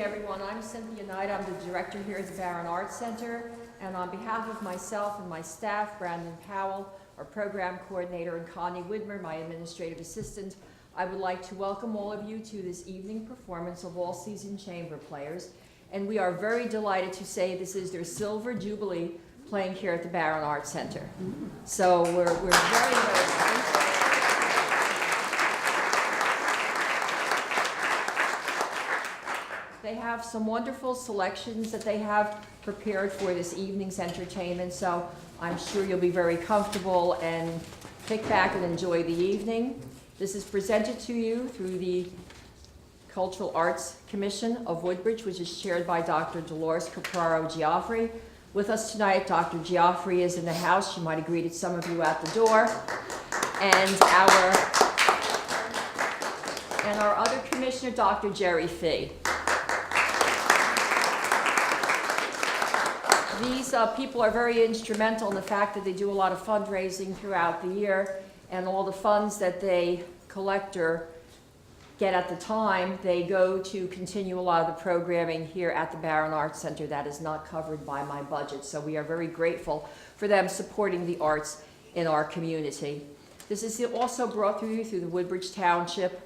everyone. I'm Cynthia Knight. I'm the director here at the Barron Arts Center. And on behalf of myself and my staff, Brandon Powell, our program coordinator, and Connie Widmer, my administrative assistant, I would like to welcome all of you to this evening performance of All Season Chamber Players. And we are very delighted to say this is their Silver Jubilee playing here at the Barron Arts Center. So we're very, very excited. They have some wonderful selections that they have prepared for this evening's entertainment, so I'm sure you'll be very comfortable and kick back and enjoy the evening. This is presented to you through the Cultural Arts Commission of Woodbridge, which is chaired by Dr. Dolores Capraro-Giaffri. With us tonight, Dr. Giaffri is in the house. She might have greeted some of you at the door. And our other commissioner, Dr. Jerry Fee. These people are very instrumental in the fact that they do a lot of fundraising throughout the year, and all the funds that they collect or get at the time, they go to continue a lot of the programming here at the Barron Arts Center that is not covered by my budget. So we are very grateful for them supporting the arts in our community. This is also brought through you through the Woodbridge Township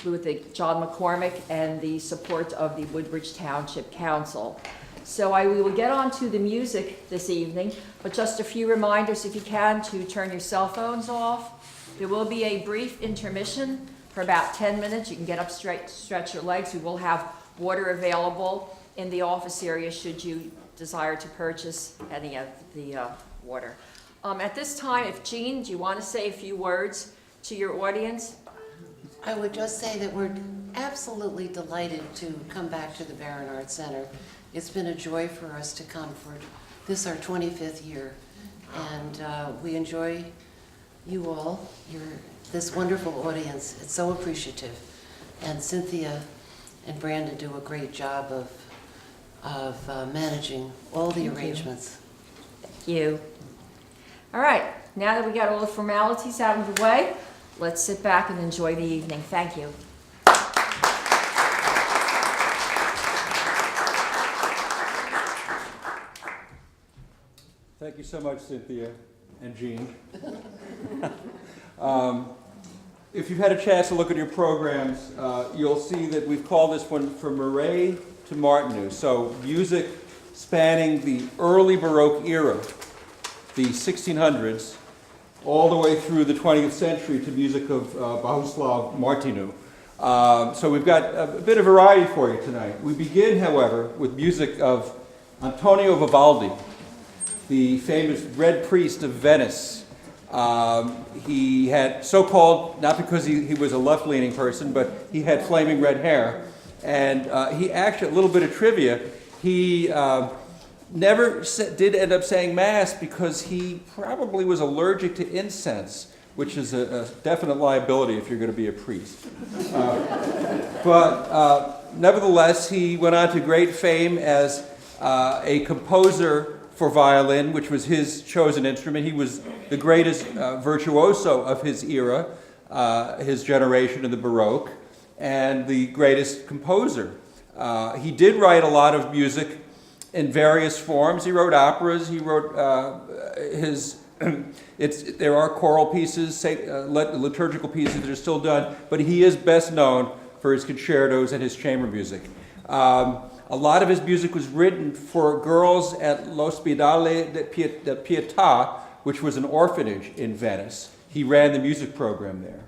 with the John McCormick and the support of the Woodbridge Township Council. So we will get on to the music this evening, but just a few reminders, if you can, to turn your cell phones off. There will be a brief intermission for about 10 minutes. You can get up, stretch your legs. We will have water available in the office area should you desire to purchase any of the water. At this time, if Jean, do you want to say a few words to your audience? I would just say that we're absolutely delighted to come back to the Barron Arts Center. It's been a joy for us to come for this our 25th year, and we enjoy you all, this wonderful audience. It's so appreciative, and Cynthia and Brandon do a great job of managing all the arrangements. Thank you. All right, now that we got all the formalities out of the way, let's sit back and enjoy the evening. Thank you. Thank you so much, Cynthia and Jean. If you've had a chance to look at your programs, you'll see that we've called this one From Murray to Martineau. So music spanning the early Baroque era, the 1600s, all the way through the 20th century to music of Bohuslav Martineau. So we've got a bit of variety for you tonight. We begin, however, with music of Antonio Vivaldi, the famous Red Priest of Venice. He had so-called, not because he was a left-leaning person, but he had flaming red hair. And he actually, a little bit of trivia, he never did end up saying Mass because he probably was allergic to incense, which is a definite liability if you're going to be a priest. But nevertheless, he went on to great fame as a composer for violin, which was his chosen instrument. He was the greatest virtuoso of his era, his generation in the Baroque, and the greatest composer. He did write a lot of music in various forms. He wrote operas. He wrote there are choral pieces, liturgical pieces that are still done, but he is best known for his concertos and his chamber music. A lot of his music was written for girls at L'Ospedale de Pietà, which was an orphanage in Venice. He ran the music program there.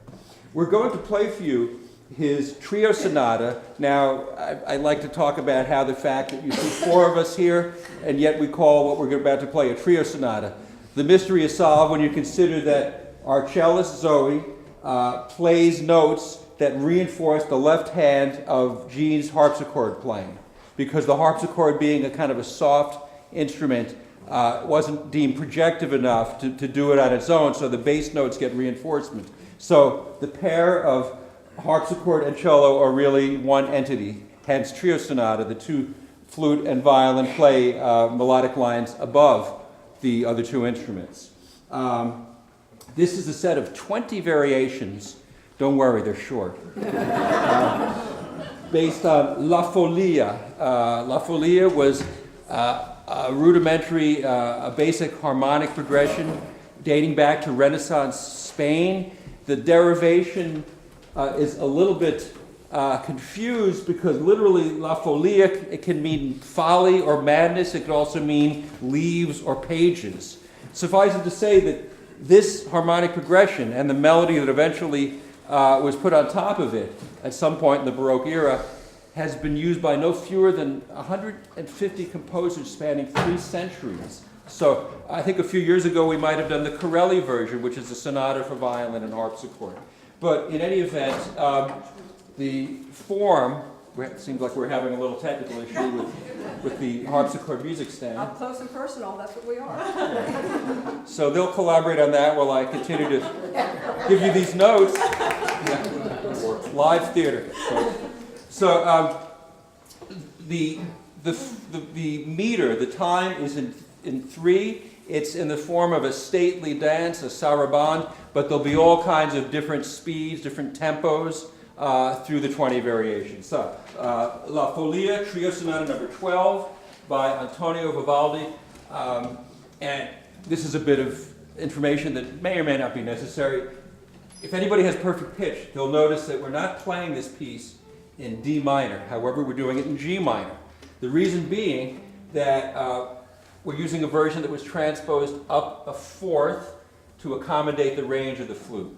We're going to play for you his trio sonata. Now, I like to talk about how the fact that you see four of us here, and yet we call what we're about to play a trio sonata. The mystery is solved when you consider that our cellist, Zoe, plays notes that reinforce the left hand of Jean's harpsichord playing, because the harpsichord, being a kind of a soft instrument, wasn't deemed projective enough to do it on its own, so the bass notes get reinforcement. So the pair of harpsichord and cello are really one entity, hence trio sonata. The two, flute and violin, play melodic lines above the other two instruments. This is a set of 20 variations. Don't worry, they're short. based on La Folia. La Folia was a rudimentary, a basic harmonic progression dating back to Renaissance Spain. The derivation is a little bit confused because literally La Folia, it can mean folly or madness. It could also mean leaves or pages. Suffice it to say that this harmonic progression and the melody that eventually was put on top of it at some point in the Baroque era has been used by no fewer than 150 composers spanning 3 centuries. So I think a few years ago we might have done the Corelli version, which is a sonata for violin and harpsichord. But in any event, the form, it seems like we're having a little technical issue with the harpsichord music stand. Up close and personal, that's what we are. So they'll collaborate on that while I continue to give you these notes. Live theater. So the meter, the time is in 3. It's in the form of a stately dance, a saraband, but there'll be all kinds of different speeds, different tempos through the 20 variations. So, La Folia, Trio Sonata number 12 by Antonio Vivaldi. And this is a bit of information that may or may not be necessary. If anybody has perfect pitch, they'll notice that we're not playing this piece in D minor. However, we're doing it in G minor. The reason being that we're using a version that was transposed up a 4th to accommodate the range of the flute.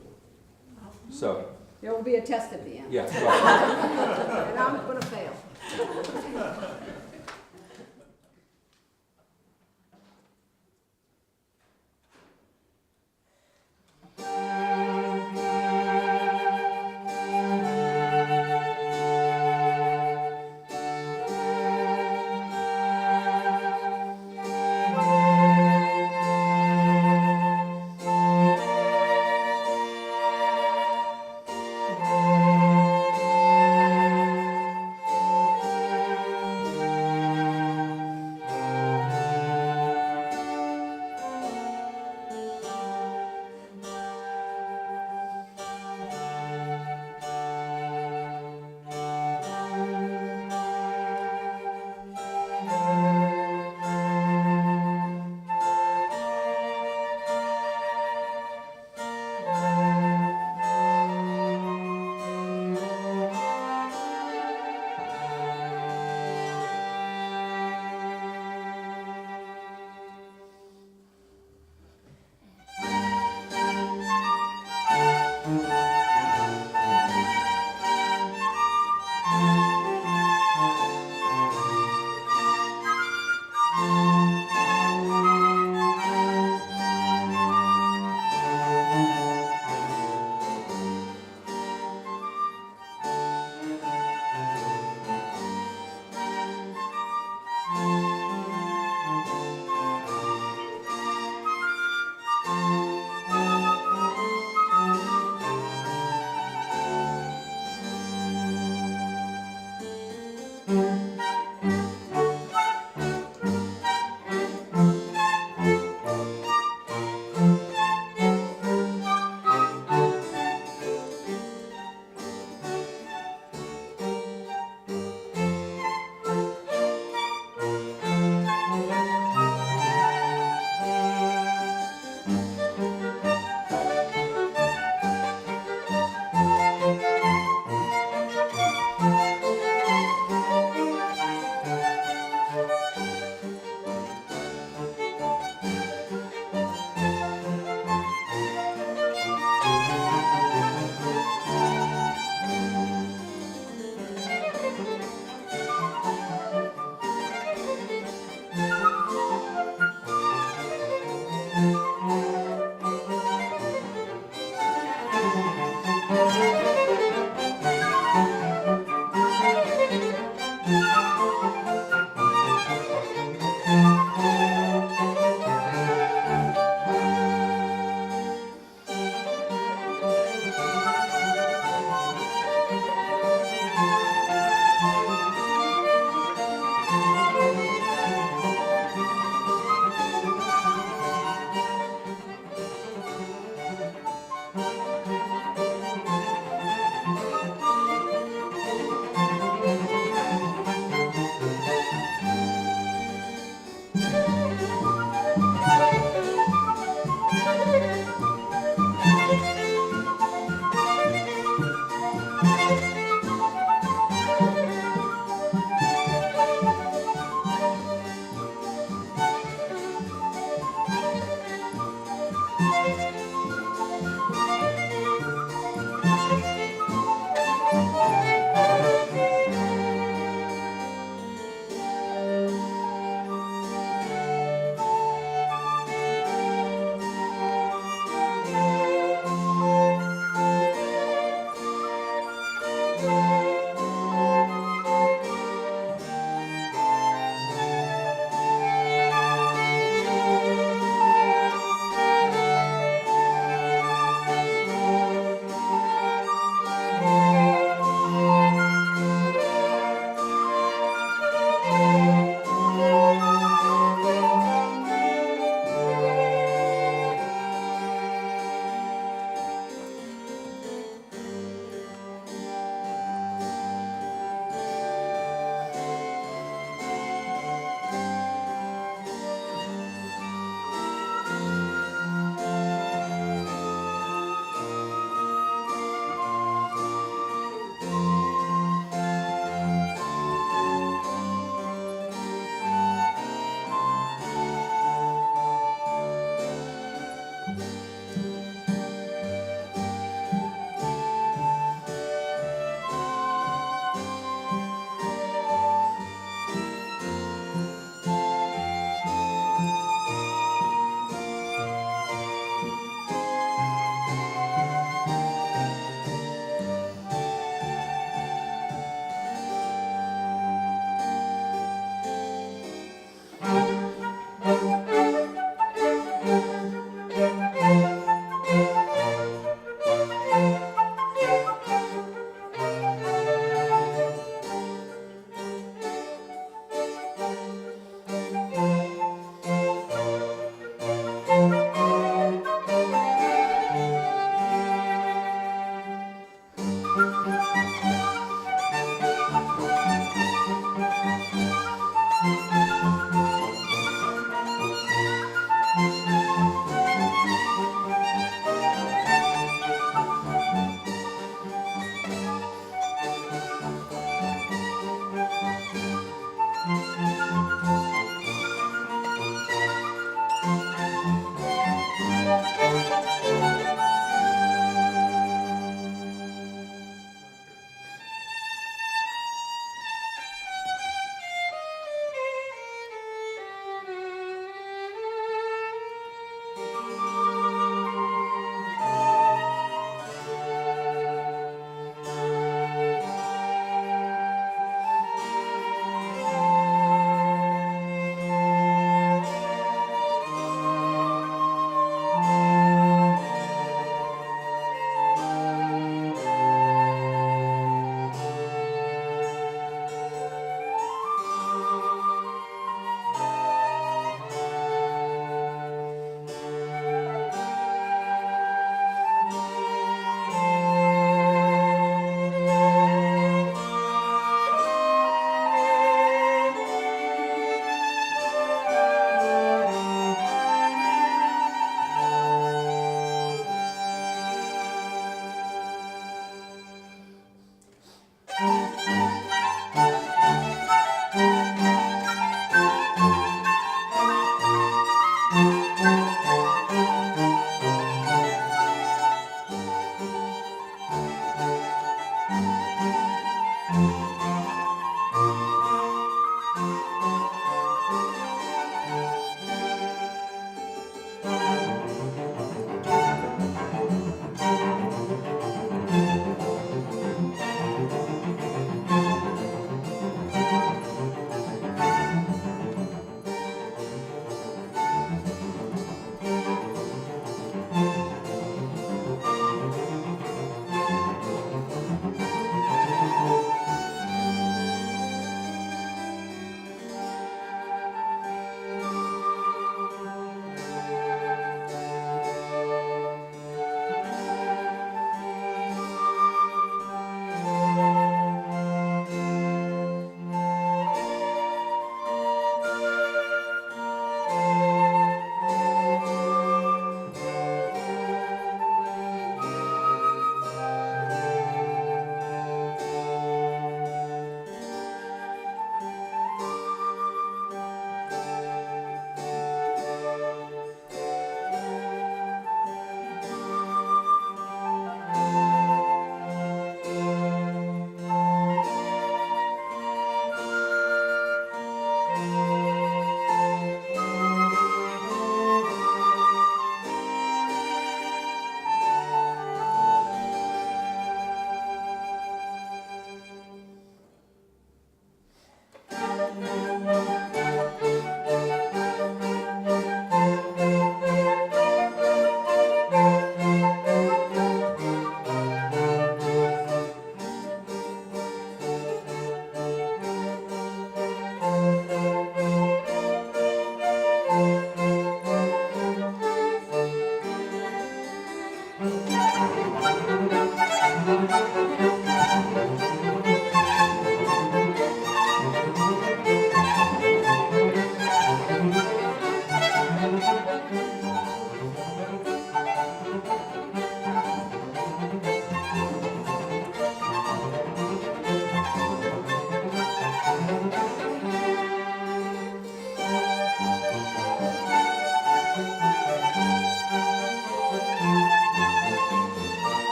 So, There will be a test at the end. yeah. Well, And I'm going to fail.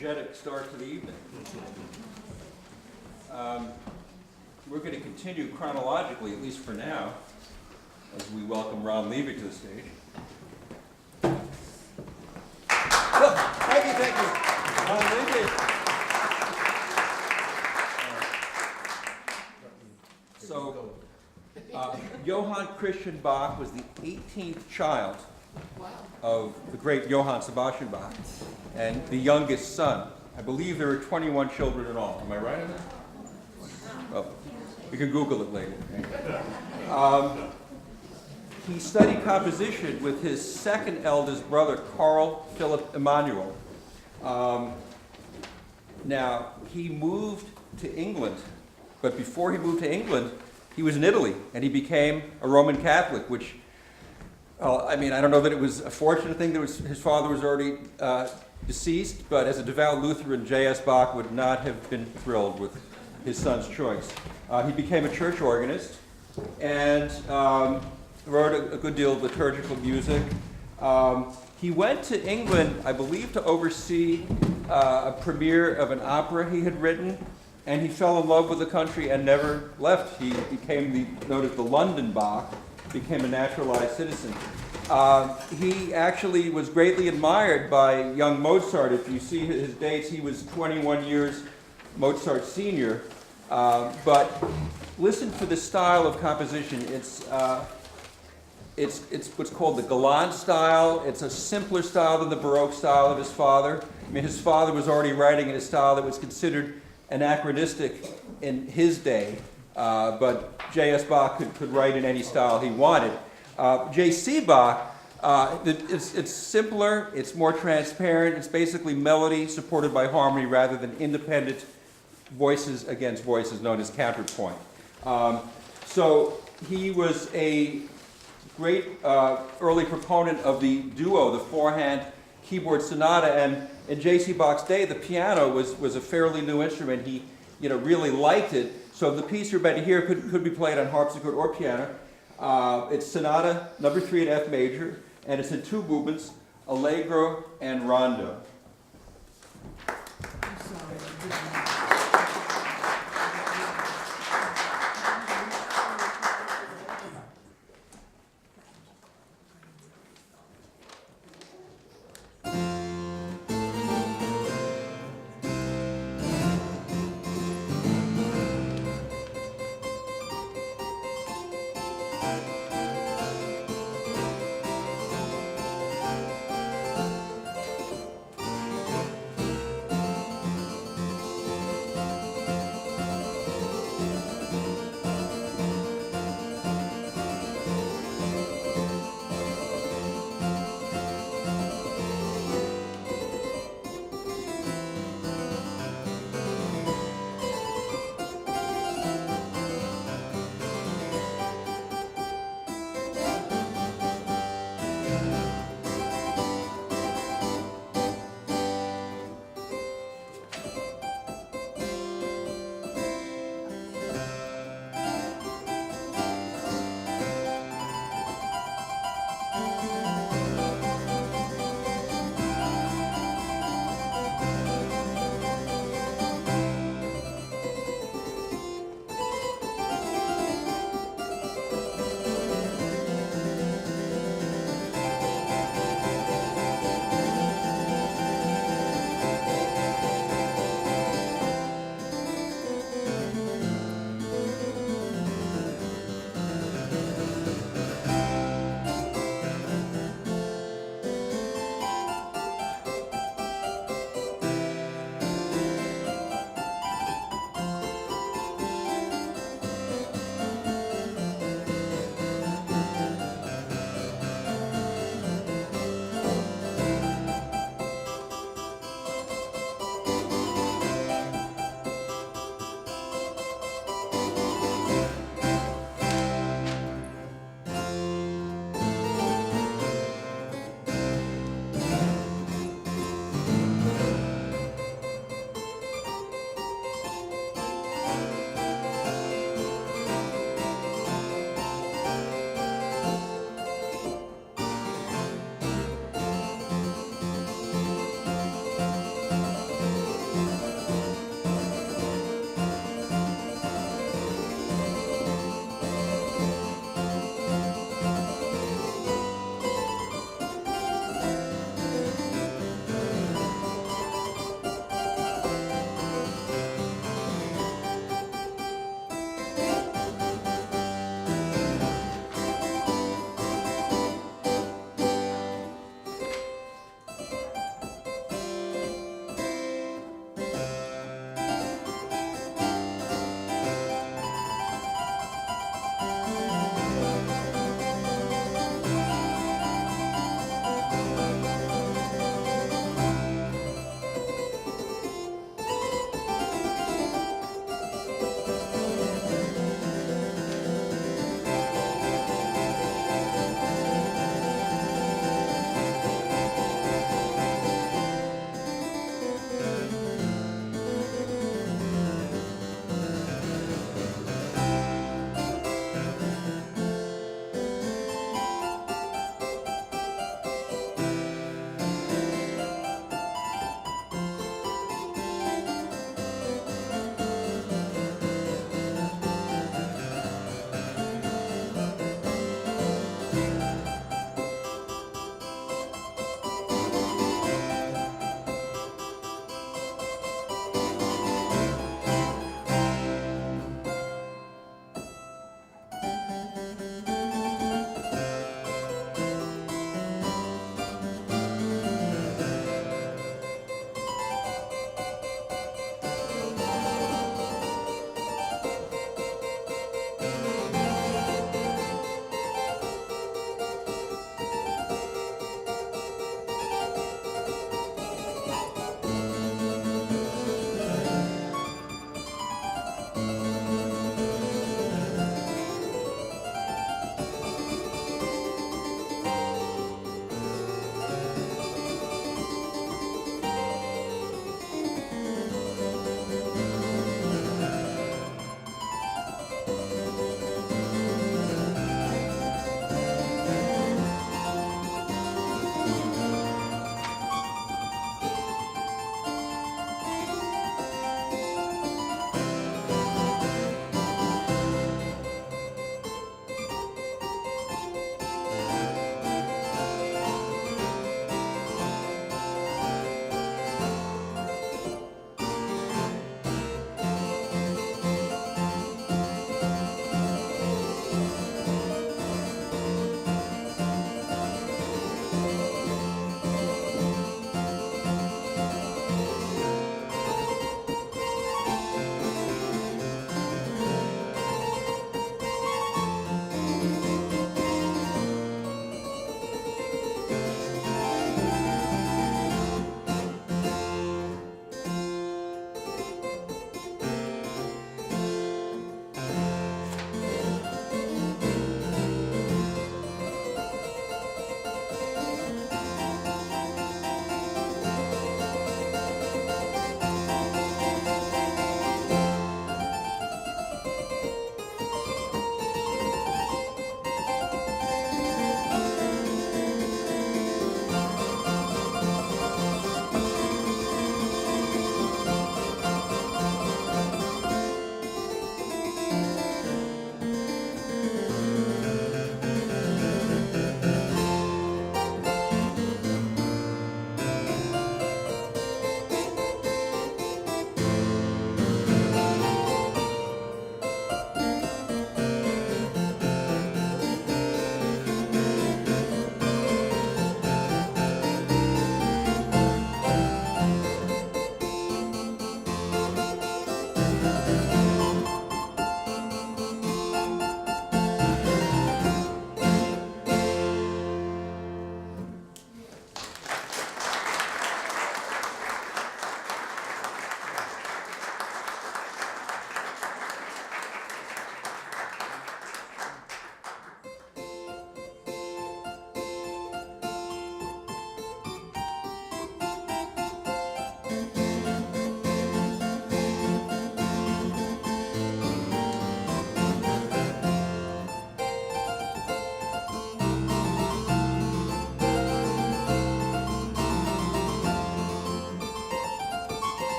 Energetic start to the evening. We're going to continue chronologically, at least for now, as we welcome Ron Levy to the stage. Oh, thank you. Ron Levy. So, Johann Christian Bach was the 18th child of the great Johann Sebastian Bach, and the youngest son. I believe there were 21 children in all. Am I right on that? Well, you can Google it later. He studied composition with his second eldest brother, Carl Philipp Emanuel. Now, he moved to England, but before he moved to England, he was in Italy, and he became a Roman Catholic, which, I mean, I don't know that it was a fortunate thing that his father was already deceased, but as a devout Lutheran, J.S. Bach would not have been thrilled with his son's choice. He became a church organist and wrote a good deal of liturgical music. He went to England, I believe, to oversee a premiere of an opera he had written, and he fell in love with the country and never left. He became known as the London Bach, became a naturalized citizen. He actually was greatly admired by young Mozart. If you see his dates, he was 21 years Mozart's senior. But listen for the style of composition. It's what's called the galant style. It's a simpler style than the Baroque style of his father. I mean, his father was already writing in a style that was considered anachronistic in his day, but J.S. Bach could write in any style he wanted. J.C. Bach, it's simpler, it's more transparent, it's basically melody supported by harmony rather than independent voices against voices known as counterpoint. So he was a great early proponent of the duo, the four-hand keyboard sonata, and in J.C. Bach's day, the piano was a fairly new instrument. He really liked it, so the piece you're about to hear could be played on harpsichord or piano. It's Sonata number 3 in F major, and it's in two movements, Allegro and Rondo.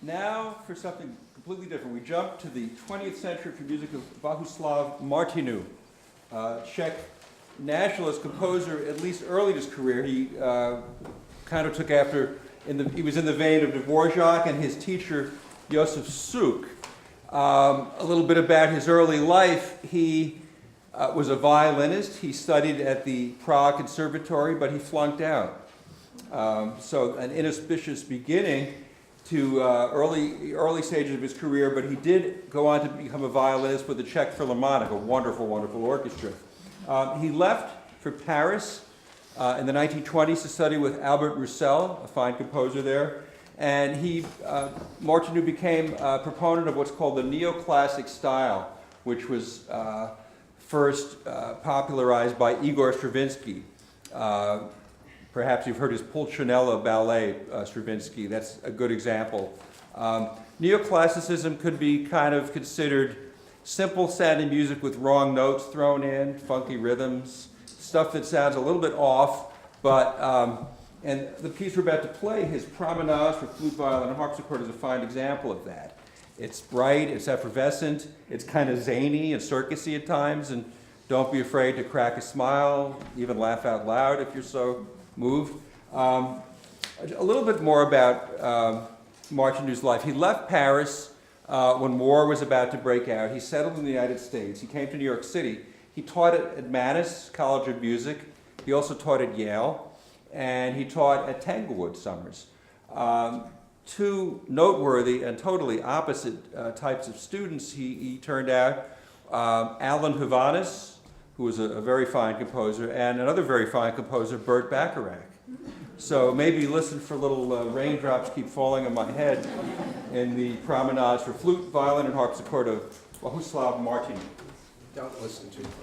Now for something completely different. We jump to the 20th century for music of Bohuslav Martinu, Czech nationalist composer, at least early in his career. He kind of took after, he was in the vein of Dvorak and his teacher, Josef Suk. A little bit about his early life. He was a violinist. He studied at the Prague Conservatory, but he flunked out. So an inauspicious beginning to early stages of his career, but he did go on to become a violinist with the Czech Philharmonic, a wonderful, wonderful orchestra. He left for Paris in the 1920s to study with Albert Roussel, a fine composer there, and Martinu became a proponent of what's called the neoclassic style, which was first popularized by Igor Stravinsky. Perhaps you've heard his Pulcinella ballet, Stravinsky. That's a good example. Neoclassicism could be kind of considered simple sounding music with wrong notes thrown in, funky rhythms, stuff that sounds a little bit off, but, and the piece we're about to play, his Promenades for flute, violin, and harpsichord, is a fine example of that. It's bright, it's effervescent, it's kind of zany and circusy at times, and don't be afraid to crack a smile, even laugh out loud if you're so moved. A little bit more about Martinu's life. He left Paris when war was about to break out. He settled in the United States. He came to New York City. He taught at Mannes College of Music. He also taught at Yale, and he taught at Tanglewood summers. Two noteworthy and totally opposite types of students he turned out. Alan Havanis, who was a very fine composer, and another very fine composer, Burt Bacharach. So maybe listen for little raindrops keep falling on my head in the Promenades for flute, violin, and harpsichord of Bohuslav Martinu. Don't listen too closely.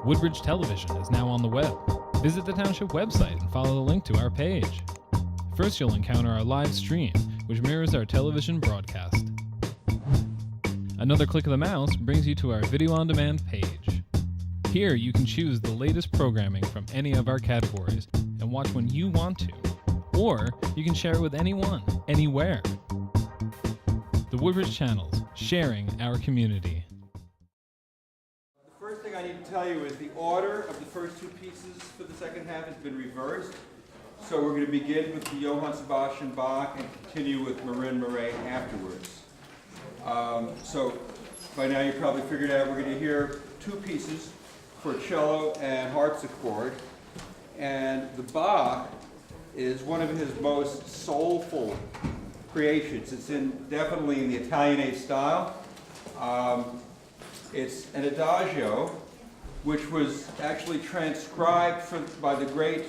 Woodbridge Television is now on the web. Visit the Township website and follow the link to our page. First, you'll encounter our live stream, which mirrors our television broadcast. Another click of the mouse brings you to our video on demand page. Here, you can choose the latest programming from any of our categories and watch when you want to. Or you can share it with anyone, anywhere. The Woodbridge Channels, sharing our community. The first thing I need to tell you is the order of the first two pieces for the second half has been reversed. So we're going to begin with the Johann Sebastian Bach and continue with Marin Murray afterwards. So by now you probably figured out we're going to hear two pieces for cello and harpsichord. And the Bach is one of his most soulful creations. It's definitely in the Italianate style. It's an adagio, which was actually transcribed by the great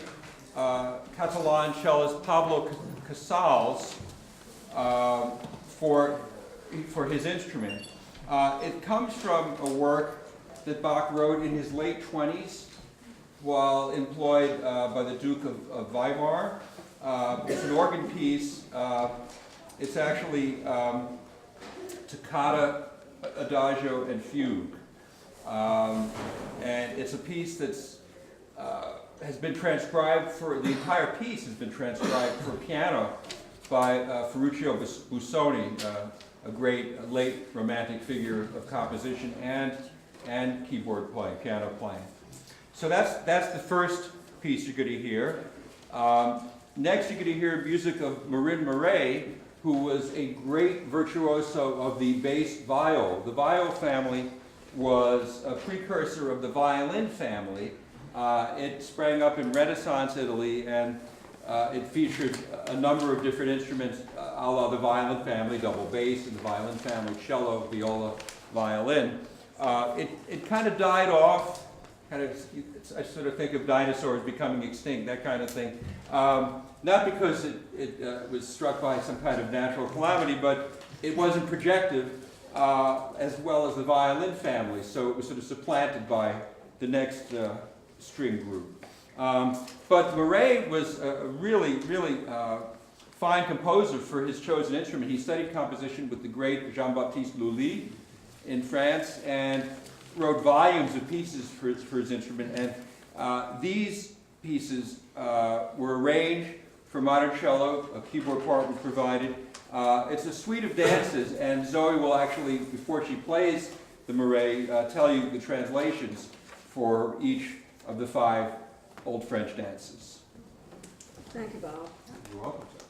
Catalan cellist Pablo Casals for his instrument. It comes from a work that Bach wrote in his late 20s while employed by the Duke of Weimar. It's an organ piece. It's actually toccata, adagio, and fugue. And it's a piece that's has been transcribed for, the entire piece has been transcribed for piano by Ferruccio Busoni, a great late romantic figure of composition and keyboard playing, piano playing. So that's the first piece you're going to hear. Next, you're going to hear music of Marin Murray, who was a great virtuoso of the bass viol. The viol family was a precursor of the violin family. It sprang up in Renaissance Italy, and it featured a number of different instruments, a la the violin family, double bass, and the violin family, cello, viola, violin. It kind of died off. I sort of think of dinosaurs becoming extinct, that kind of thing. Not because it was struck by some kind of natural calamity, but it wasn't projective as well as the violin family, so it was sort of supplanted by the next string group. But Murray was a really, really fine composer for his chosen instrument. He studied composition with the great Jean-Baptiste Lully in France and wrote volumes of pieces for his instrument. And these pieces were arranged for modern cello. A keyboard part was provided. It's a suite of dances, and Zoe will actually, before she plays the Murray, tell you the translations for each of the 5 Old French dances. Thank you, Bob. You're welcome, sir.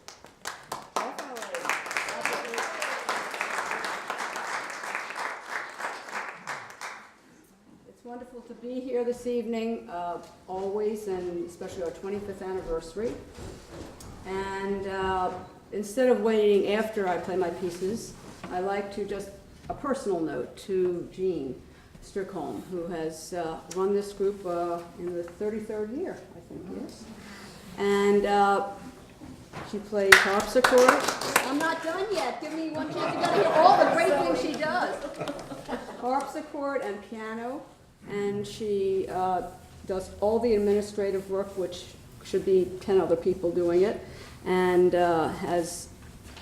It's wonderful to be here this evening, always, and especially our 25th anniversary. And instead of waiting after I play my pieces, I like to just a personal note to Jean Strickholm, who has run this group in the 33rd year, I think, yes. And she plays harpsichord. I'm not done yet. Give me one chance. You gotta hear all the great things she does. Harpsichord and piano, and she does all the administrative work, which should be 10 other people doing it, and has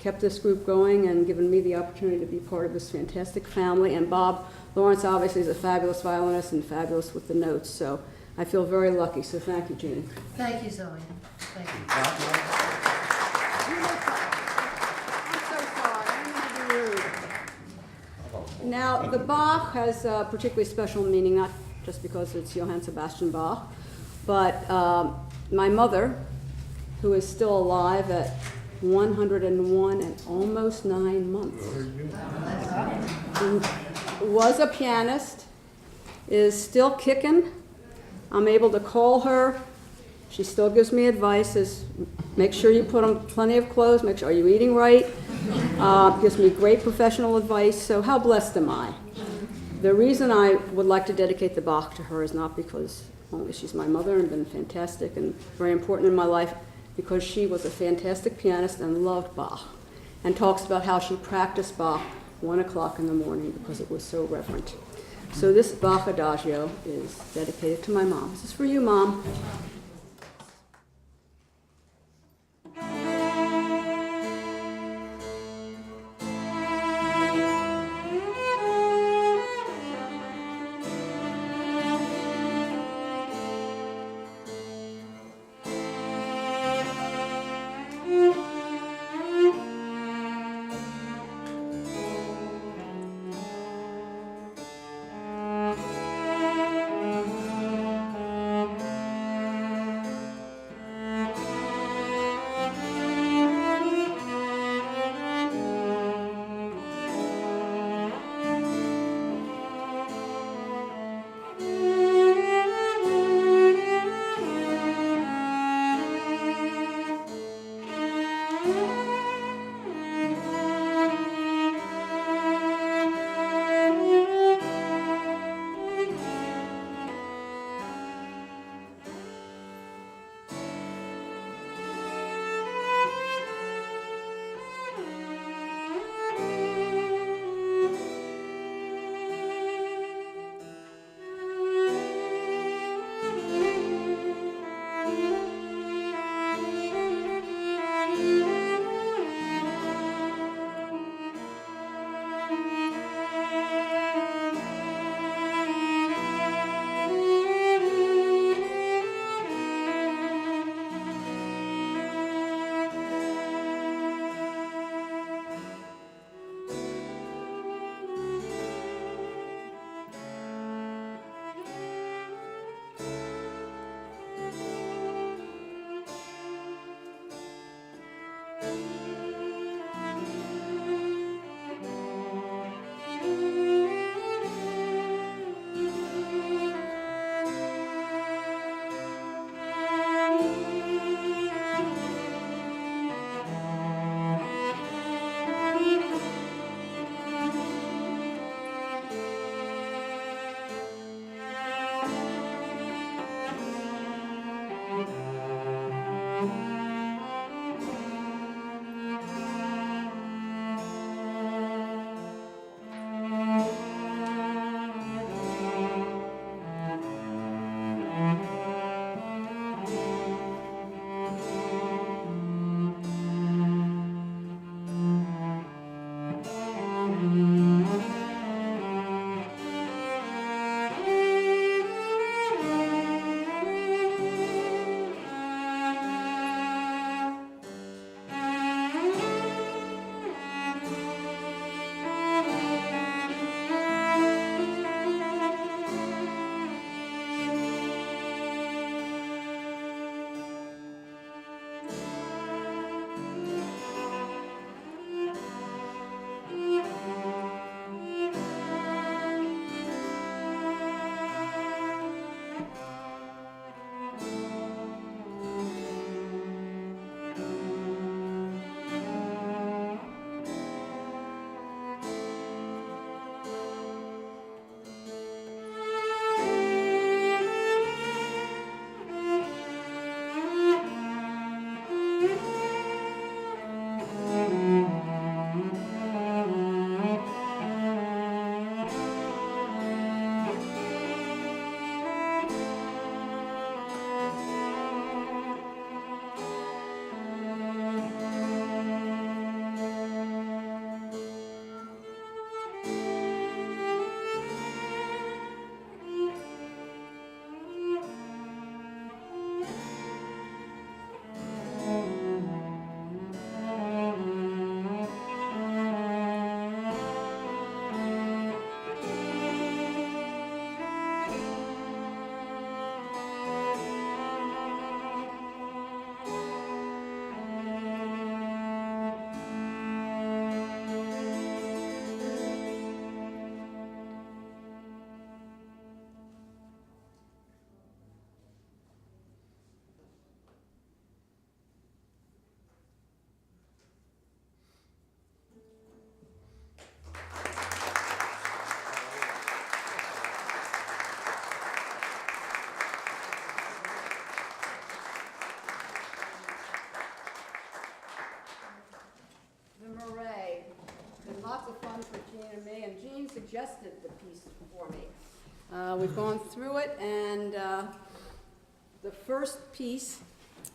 kept this group going and given me the opportunity to be part of this fantastic family. And Bob Lawrence obviously is a fabulous violinist and fabulous with the notes, so I feel very lucky, so thank you, Jean. Thank you, Zoe. Thank you. I'm so sorry, I didn't mean to be rude. Now, the Bach has a particularly special meaning, not just because it's Johann Sebastian Bach, but my mother, who is still alive at 101 and almost 9 months, was a pianist, is still kicking. I'm able to call her. She still gives me advice, says, make sure you put on plenty of clothes, make sure, are you eating right? Gives me great professional advice, so how blessed am I? The reason I would like to dedicate the Bach to her is not because only she's my mother and been fantastic and very important in my life, because she was a fantastic pianist and loved Bach, and talks about how she practiced Bach 1 o'clock in the morning because it was so reverent. So this Bach Adagio is dedicated to my mom. This is for you, Mom. suggested the piece for me. We've gone through it, and the first piece,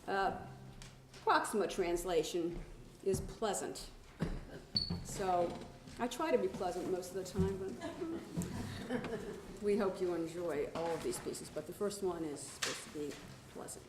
approximate translation, is pleasant. So I try to be pleasant most of the time, but we hope you enjoy all of these pieces. But the first one is supposed to be pleasant.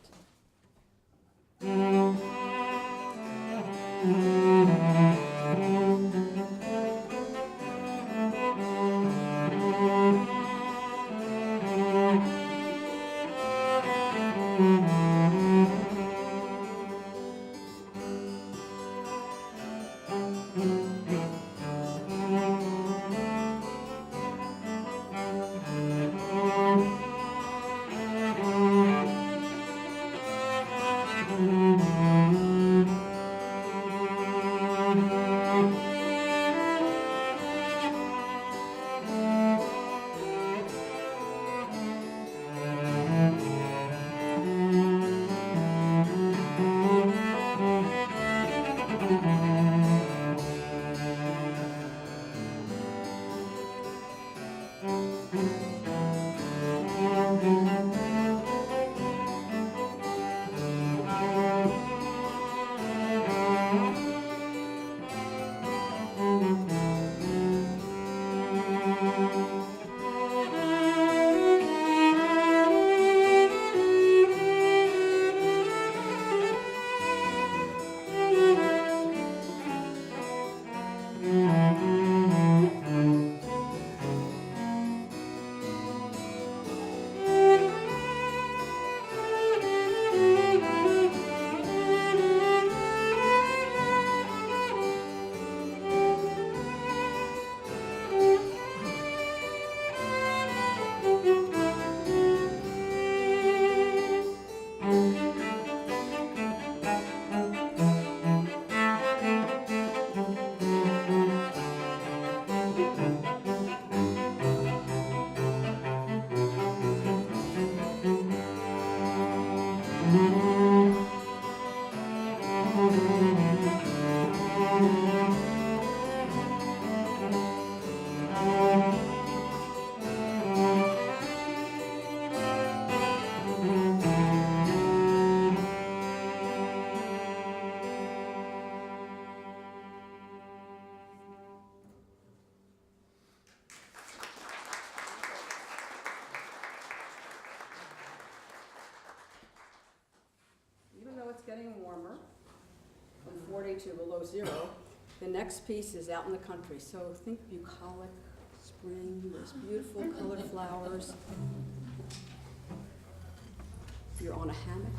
Even though it's getting warmer, from 40 to below zero, the next piece is out in the country. So think bucolic spring, those beautiful colored flowers. You're on a hammock.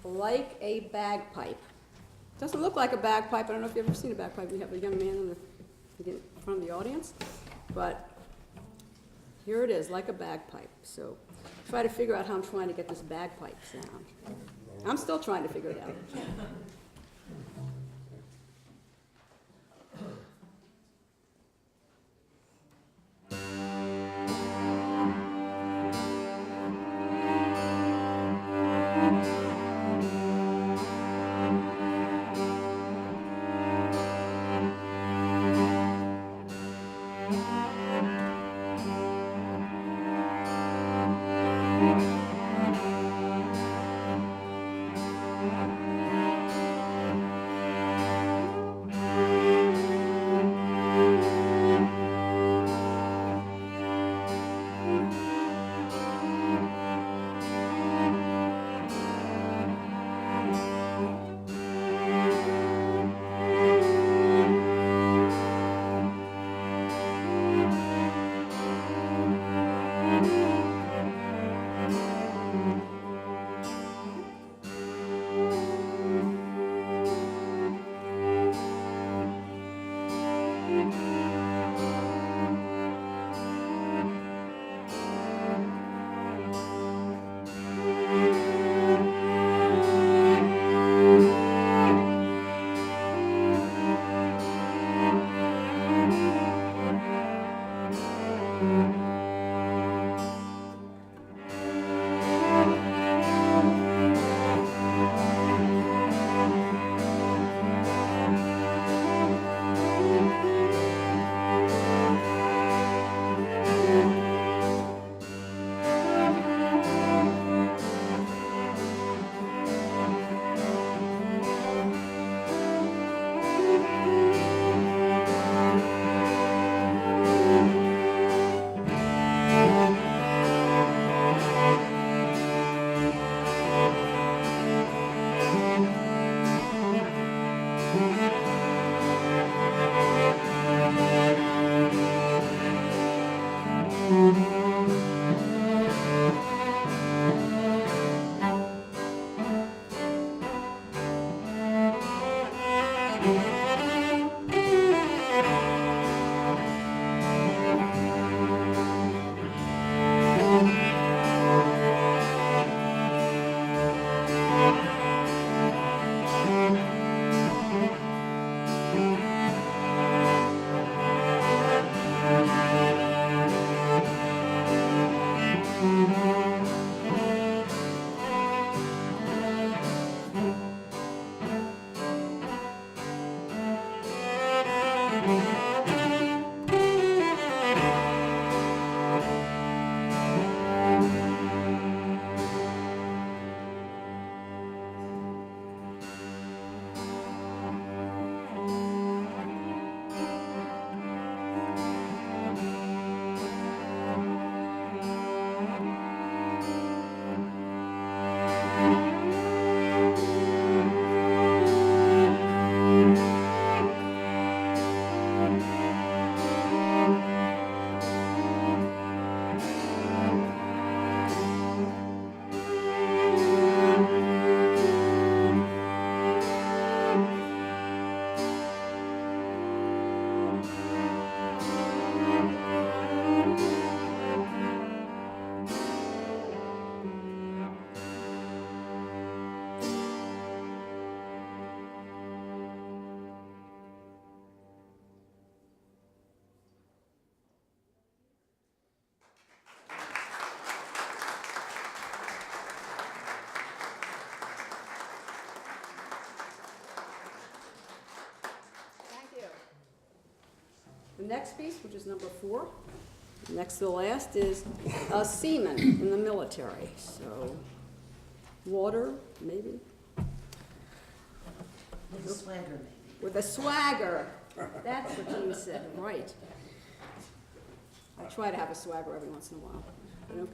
Like a Bagpipe. Doesn't look like a bagpipe. I don't know if you've ever seen a bagpipe. We have a young man in front of the audience. But here it is, like a bagpipe. So try to figure out how I'm trying to get this bagpipe sound. I'm still trying to figure it out. The next piece, which is number 4, next to the last, is a seaman in the military. So, water, maybe? With a swagger, maybe. With a swagger. That's what Jean said, right. I try to have a swagger every once in a while. You know?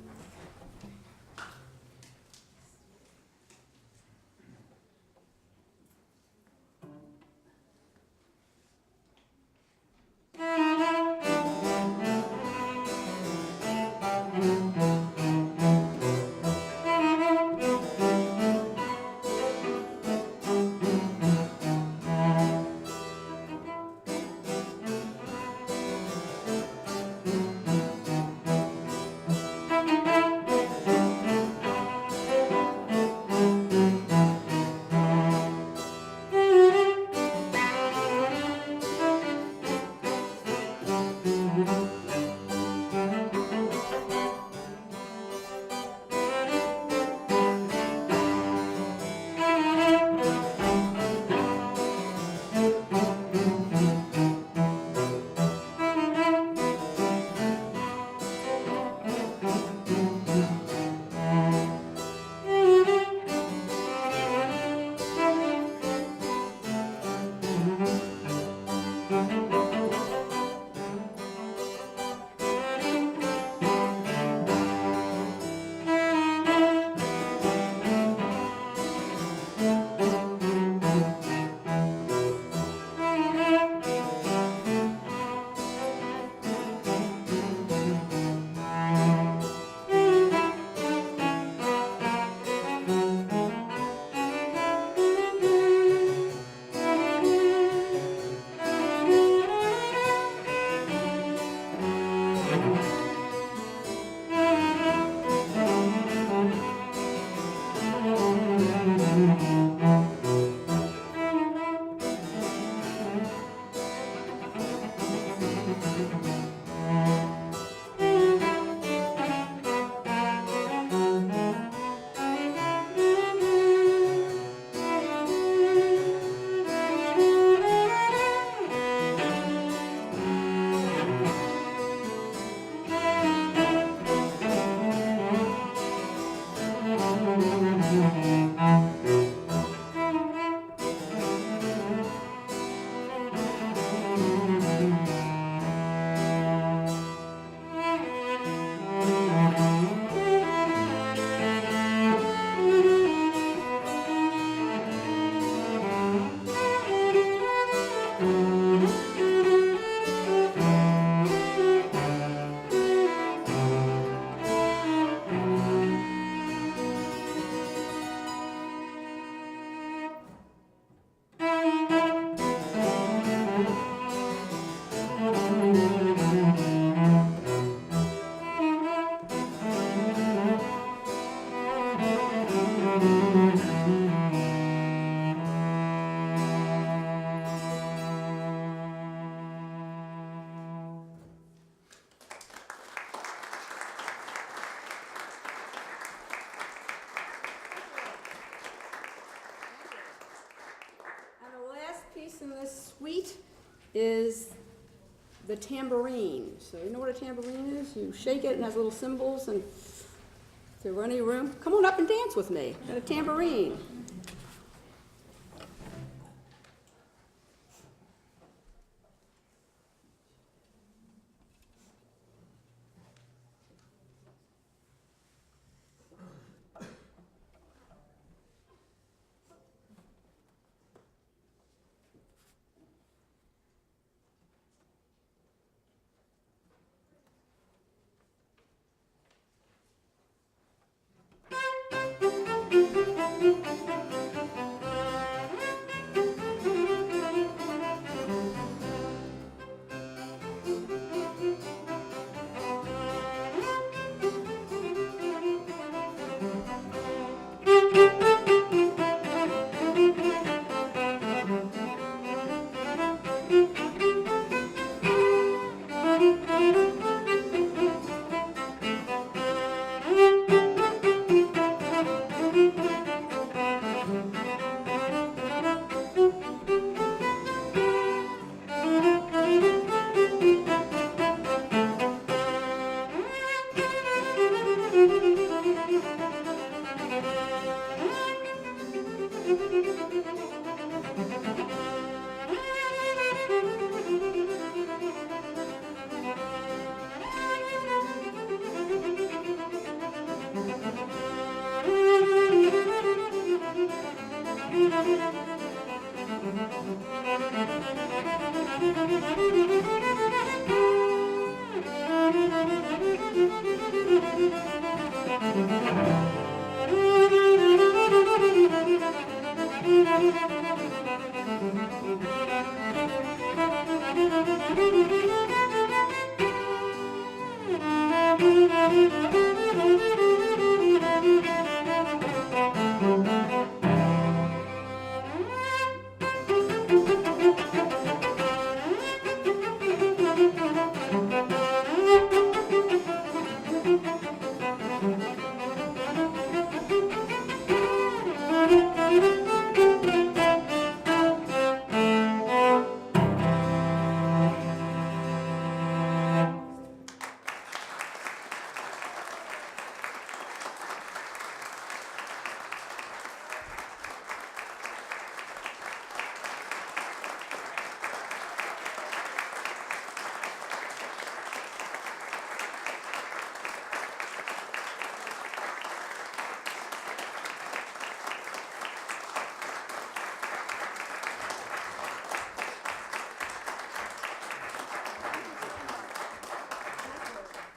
in this suite is the tambourine. So you know what a tambourine is? You shake it and it has little cymbals, and if there were any room, come on up and dance with me at a tambourine.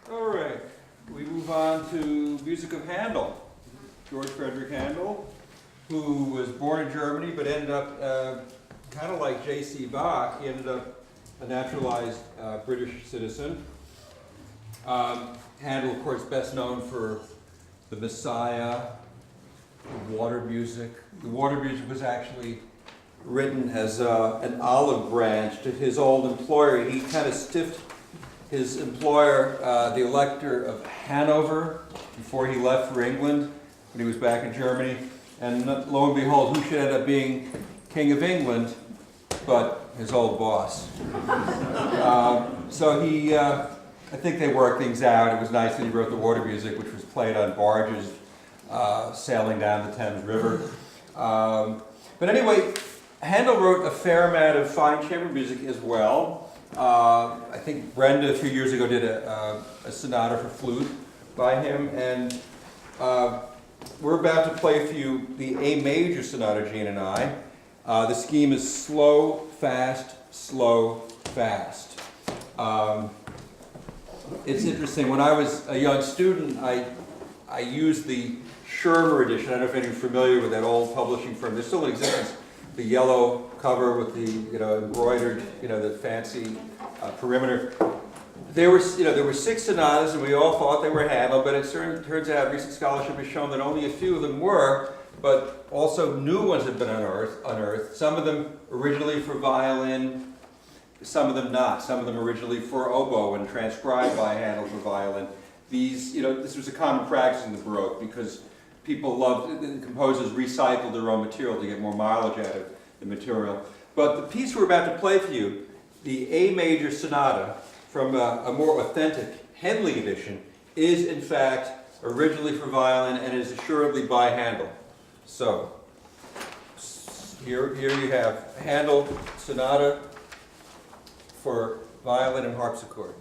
All right, we move on to music of Handel. George Frederick Handel, who was born in Germany but ended up, kind of like J.C. Bach, he ended up a naturalized British citizen. Handel, of course, best known for the Messiah, the water music. The water music was actually written as an olive branch to his old employer. He kind of stiffed his employer, the Elector of Hanover, before he left for England when he was back in Germany. And lo and behold, who should end up being King of England but his old boss. So he, I think they worked things out. It was nice that he wrote the water music, which was played on barges sailing down the Thames River. But anyway, Handel wrote a fair amount of fine chamber music as well. I think Brenda a few years ago did a sonata for flute by him, and we're about to play for you the A major sonata, Jean and I. The scheme is slow, fast, slow, fast. It's interesting, when I was a young student, I used the Schirmer edition. I don't know if anyone's familiar with that old publishing firm. They're still in existence. The yellow cover with the embroidered, the fancy perimeter. There were 6 sonatas, and we all thought they were Handel, but it turns out recent scholarship has shown that only a few of them were, but also new ones have been unearthed. Some of them originally for violin, some of them not. Some of them originally for oboe and transcribed by Handel for violin. These, this was a common practice in the Baroque because people loved, the composers recycled their own material to get more mileage out of the material. But the piece we're about to play for you, the A major sonata from a more authentic Handel edition, is in fact originally for violin and is assuredly by Handel. So, here you have Handel sonata for violin and harpsichord.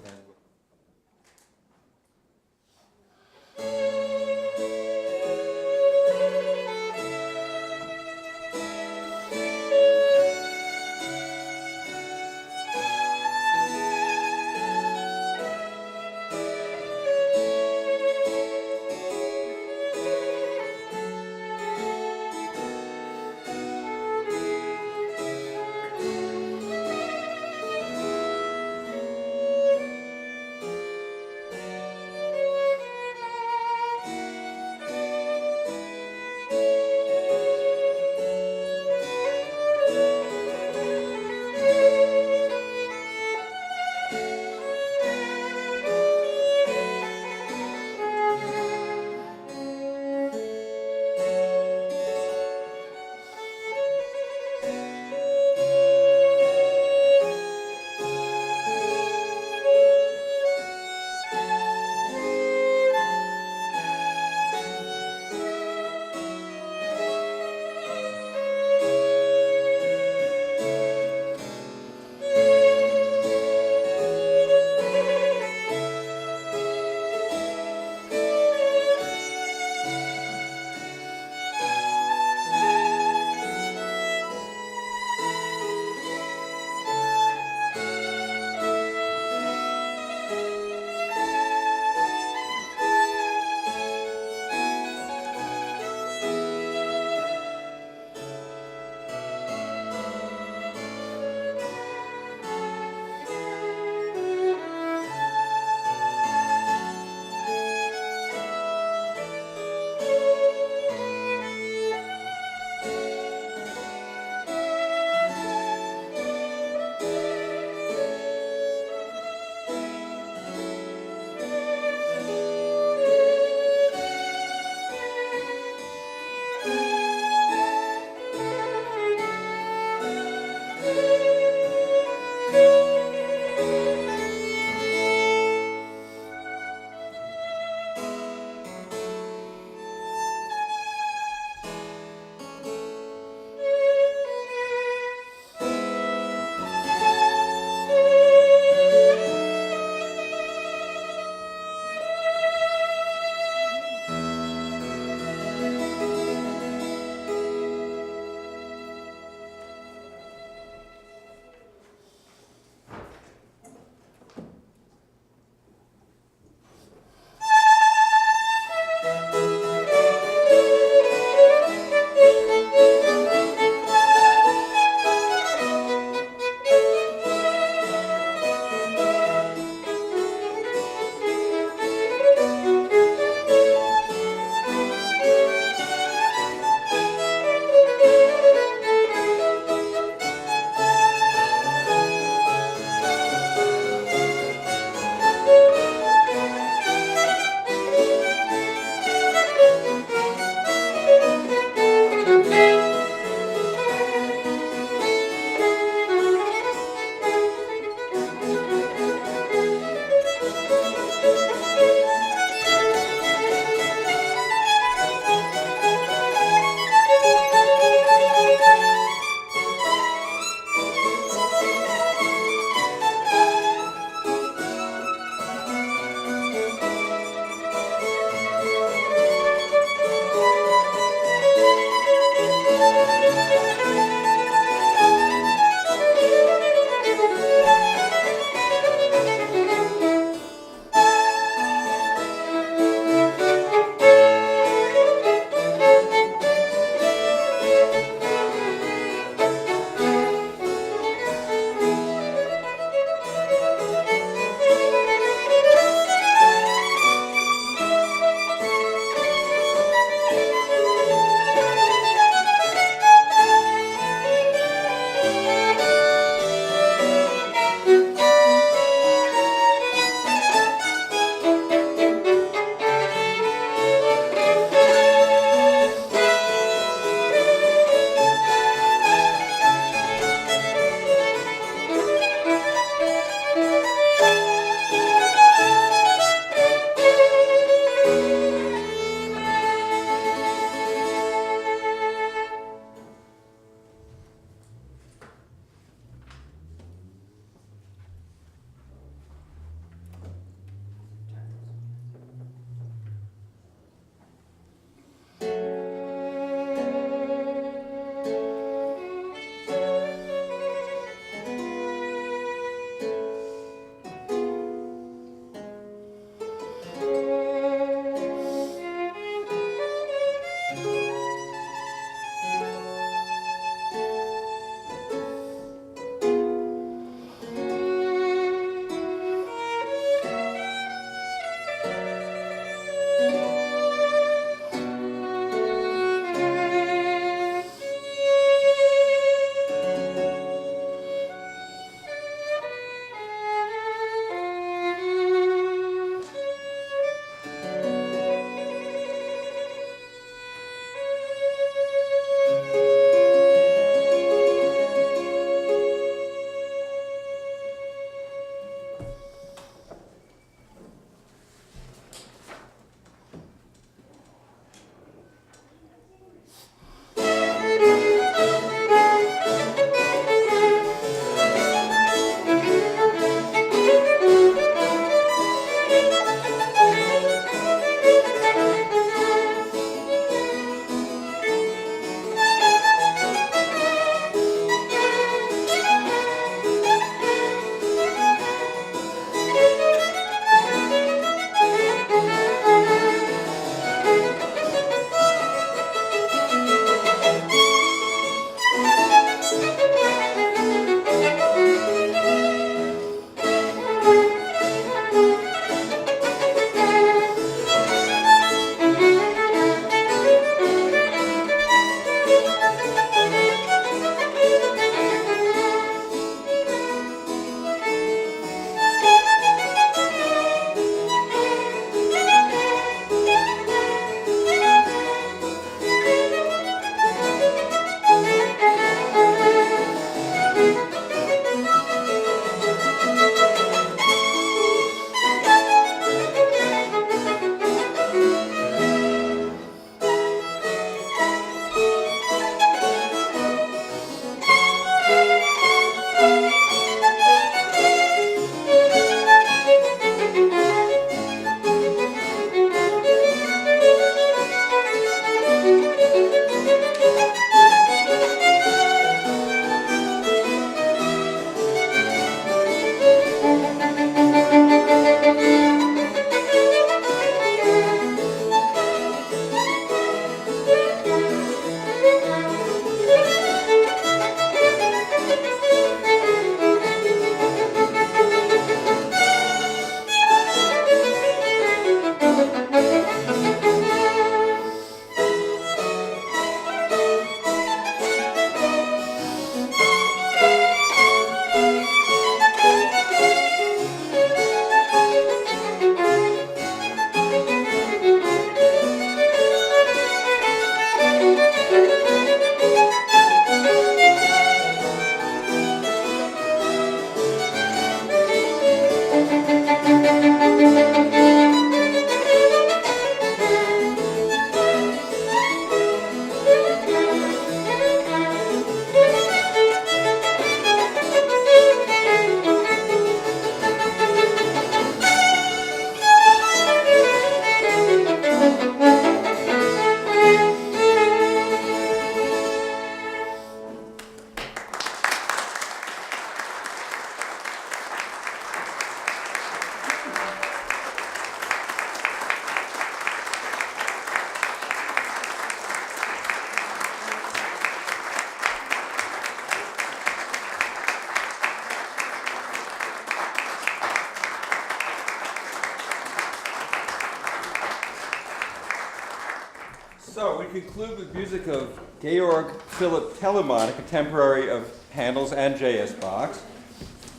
conclude with music of Georg Philipp Telemann, a contemporary of Handel's and J.S. Bach's.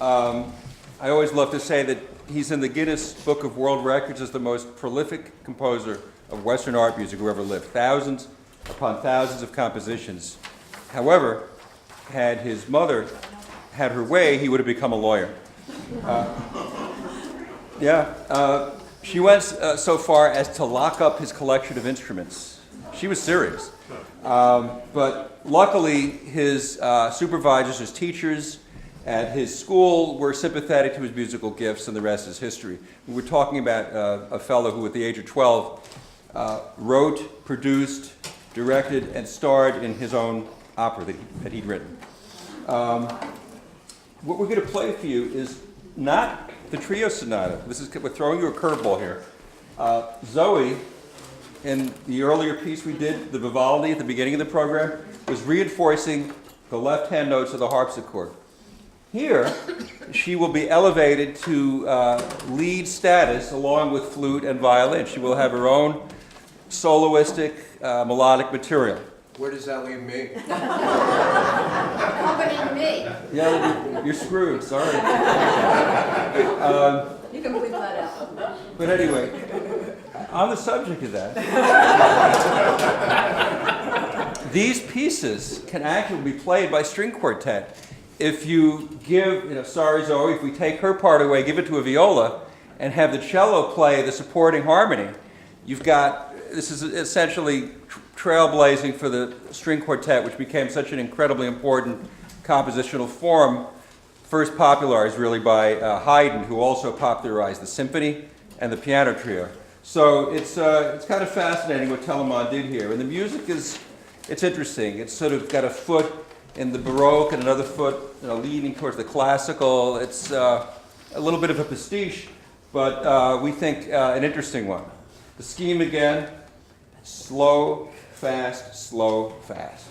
I always love to say that he's in the Guinness Book of World Records as the most prolific composer of Western art music who ever lived. Thousands upon thousands of compositions. However, had his mother had her way, he would have become a lawyer. She went so far as to lock up his collection of instruments. She was serious. But luckily, his supervisors, his teachers at his school were sympathetic to his musical gifts, and the rest is history. We were talking about a fellow who, at the age of 12, wrote, produced, directed, and starred in his own opera that he'd written. What we're going to play for you is not the trio sonata. We're throwing you a curveball here. Zoe, in the earlier piece we did, the Vivaldi at the beginning of the program, was reinforcing the left-hand notes of the harpsichord. Here, she will be elevated to lead status along with flute and violin. She will have her own soloistic, melodic material. Where does that leave me? Accompanying me. Yeah, you're screwed, sorry. You can bleep that out. But anyway, on the subject of that, these pieces can actually be played by string quartet. If you give, sorry Zoe, if we take her part away, give it to a viola, and have the cello play the supporting harmony, you've got, this is essentially trailblazing for the string quartet, which became such an incredibly important compositional form, first popularized really by Haydn, who also popularized the symphony and the piano trio. So it's kind of fascinating what Telemann did here. And the music it's interesting. It's sort of got a foot in the Baroque and another foot leaning towards the classical. It's a little bit of a pastiche, but we think an interesting one. The scheme again, slow, fast, slow, fast.